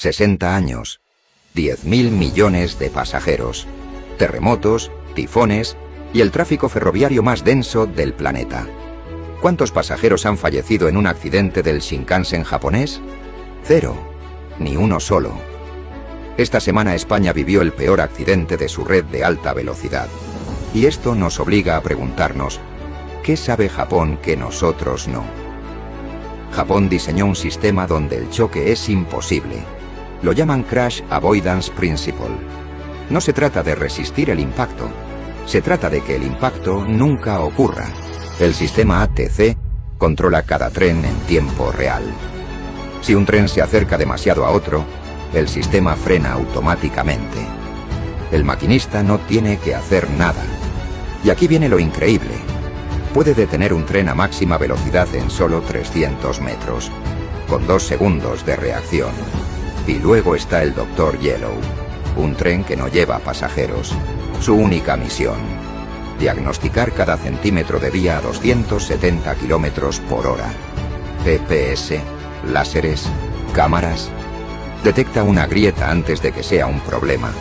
60 años, 10.000 millones de pasajeros, terremotos, tifones y el tráfico ferroviario más denso del planeta. ¿Cuántos pasajeros han fallecido en un accidente del Shinkansen japonés? 0, ni uno solo. Esta semana España vivió el peor accidente de su red de alta velocidad. Y esto nos obliga a preguntarnos, ¿qué sabe Japón que nosotros no? Japón diseñó un sistema donde el choque es imposible. Lo llaman Crash Avoidance Principle. No se trata de resistir el impacto, se trata de que el impacto nunca ocurra. El sistema ATC controla cada tren en tiempo real. Si un tren se acerca demasiado a otro, el sistema frena automáticamente. El maquinista no tiene que hacer nada. Y aquí viene lo increíble. Puede detener un tren a máxima velocidad en solo 300 metros, con 2 segundos de reacción. Y luego está el Dr. Yellow, un tren que no lleva pasajeros. Su única misión: diagnosticar cada centímetro de vía a 270 kilómetros por hora. GPS, láseres, cámaras. Detecta una grieta antes de que sea un problema.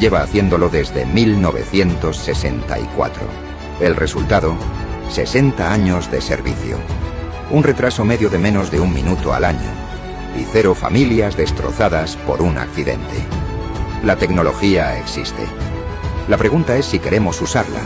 Lleva haciéndolo desde 1964. El resultado: 60 años de servicio. Un retraso medio de menos de 1 minuto al año. Y 0 familias destrozadas por un accidente. La tecnología existe. La pregunta es si queremos usarla.